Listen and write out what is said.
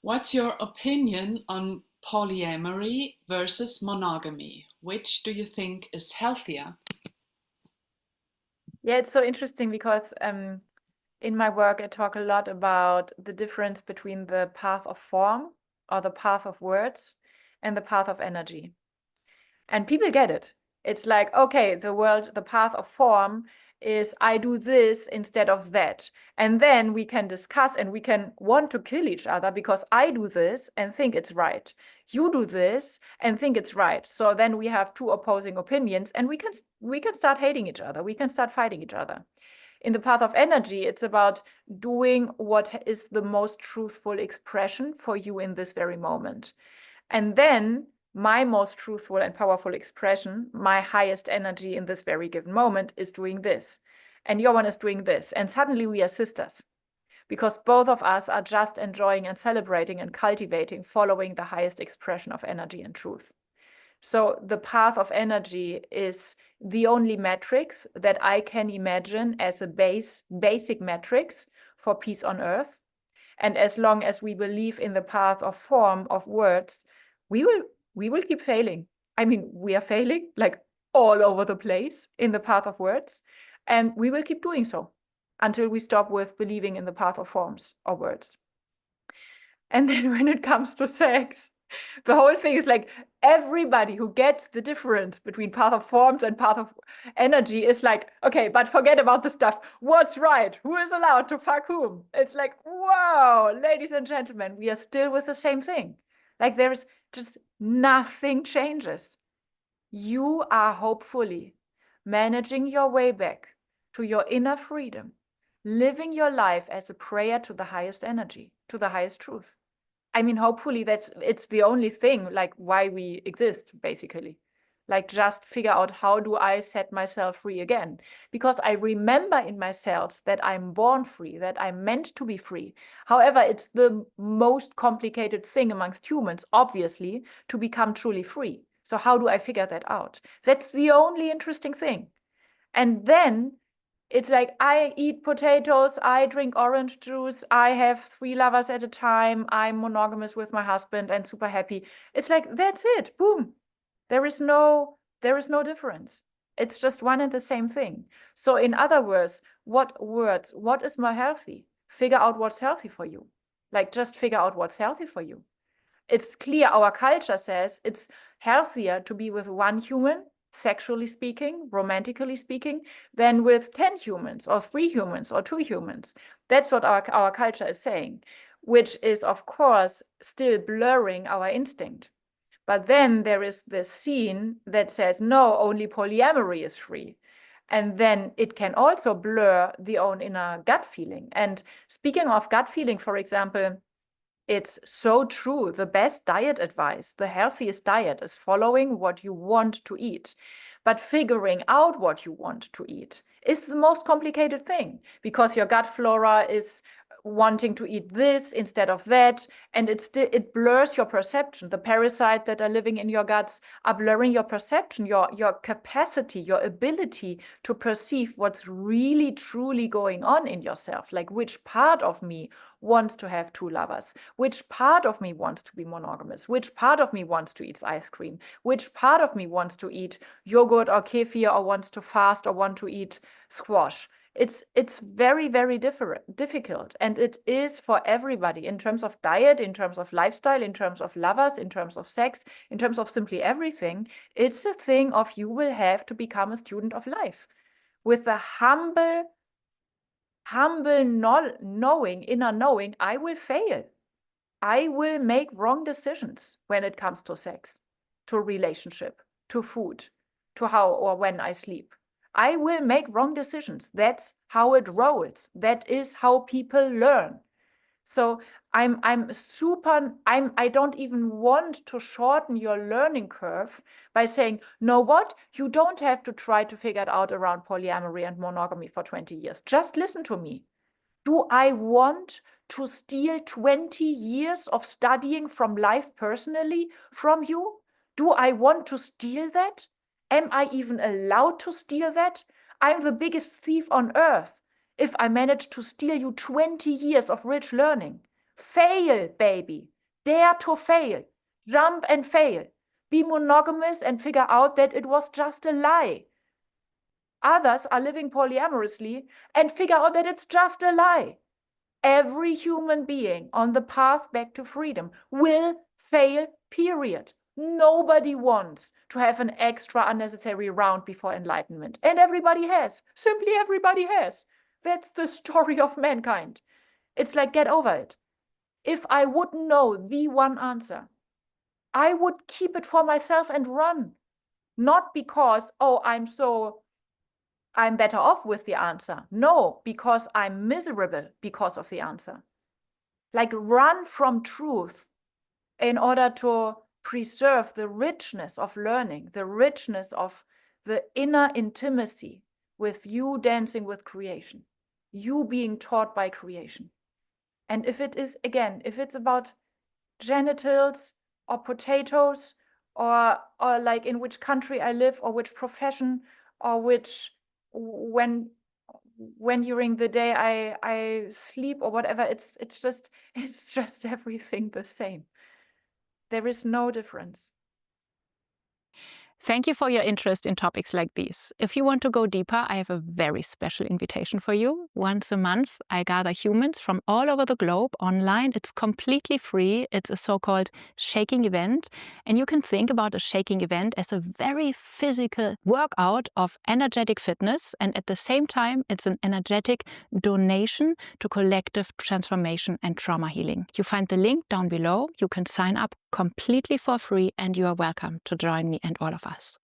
What's your opinion on polyamory versus monogamy? Which do you think is healthier? Yeah, it's so interesting because in my work, I talk a lot about the difference between the path of form or the path of words and the path of energy. And people get it. It's like, okay, the path of form is I do this instead of that. And then we can discuss and we can want to kill each other because I do this and think it's right. You do this and think it's right. So then we have two opposing opinions and we can start hating each other. We can start fighting each other. In the path of energy, it's about doing what is the most truthful expression for you in this very moment. And then my most truthful and powerful expression, my highest energy in this very given moment, is doing this. And your one is doing this. And suddenly we are sisters because both of us are just enjoying and celebrating and cultivating, following the highest expression of energy and truth. So the path of energy is the only metrics that I can imagine as a basic metrics for peace on earth. And as long as we believe in the path of form of words, we will keep failing. I mean, we are failing like all over the place in the path of words, and we will keep doing so until we stop with believing in the path of forms or words. And then when it comes to sex, the whole thing is like everybody who gets the difference between path of forms and path of energy is like, okay, but forget about the stuff. What's right? Who is allowed to fuck whom? It's like, wow, ladies and gentlemen, we are still with the same thing. Like there's just nothing changes. You are hopefully managing your way back to your inner freedom, living your life as a prayer to the highest energy, to the highest truth. I mean, hopefully it's the only thing like why we exist, basically. Like just figure out how do I set myself free again? Because I remember in my cells that I'm born free, that I'm meant to be free. However, it's the most complicated thing amongst humans, obviously, to become truly free. So how do I figure that out? That's the only interesting thing. And then it's like I eat potatoes, I drink orange juice, I have 3 lovers at a time, I'm monogamous with my husband and super happy. It's like that's it. Boom. There is no difference. It's just one and the same thing. So in other words, what is more healthy? Figure out what's healthy for you. Like just figure out what's healthy for you. It's clear our culture says it's healthier to be with one human, sexually speaking, romantically speaking, than with 10 humans or 3 humans or 2 humans. That's what our culture is saying, which is, of course, still blurring our instinct. But then there is this scene that says, no, only polyamory is free. And then it can also blur the own inner gut feeling. And speaking of gut feeling, for example, it's so true. The best diet advice, the healthiest diet is following what you want to eat. But figuring out what you want to eat is the most complicated thing because your gut flora is wanting to eat this instead of that, and it blurs your perception. The parasites that are living in your guts are blurring your perception, your capacity, your ability to perceive what's really truly going on in yourself. Like which part of me wants to have 2 lovers, which part of me wants to be monogamous, which part of me wants to eat ice cream, which part of me wants to eat yogurt or kefir or wants to fast or want to eat squash. It's very, very difficult, and it is for everybody in terms of diet, in terms of lifestyle, in terms of lovers, in terms of sex, in terms of simply everything. It's a thing of you will have to become a student of life with a humble inner knowing, I will fail. I will make wrong decisions when it comes to sex, to relationship, to food, to how or when I sleep. I will make wrong decisions. That's how it rolls. That is how people learn. So I don't even want to shorten your learning curve by saying, know what? You don't have to try to figure it out around polyamory and monogamy for 20 years. Just listen to me. Do I want to steal 20 years of studying from life personally from you? Do I want to steal that? Am I even allowed to steal that? I'm the biggest thief on earth if I manage to steal you 20 years of rich learning. Fail, baby. Dare to fail. Jump and fail. Be monogamous and figure out that it was just a lie. Others are living polyamorously and figure out that it's just a lie. Every human being on the path back to freedom will fail, period. Nobody wants to have an extra unnecessary round before enlightenment. And everybody has. Simply everybody has. That's the story of mankind. It's like, get over it. If I wouldn't know the one answer, I would keep it for myself and run. Not because, oh, I'm better off with the answer. No, because I'm miserable because of the answer. Like, run from truth in order to preserve the richness of learning, the richness of the inner intimacy with you dancing with creation, you being taught by creation. And if it is, again, if it's about genitals or potatoes or like in which country I live or which profession or which when during the day I sleep or whatever, it's just everything the same. There is no difference. Thank you for your interest in topics like these. If you want to go deeper, I have a very special invitation for you. Once a month, I gather humans from all over the globe online. It's completely free. It's a so-called shaking event. And you can think about a shaking event as a very physical workout of energetic fitness. And at the same time, it's an energetic donation to collective transformation and trauma healing. You find the link down below. You can sign up completely for free, and you are welcome to join me and all of us.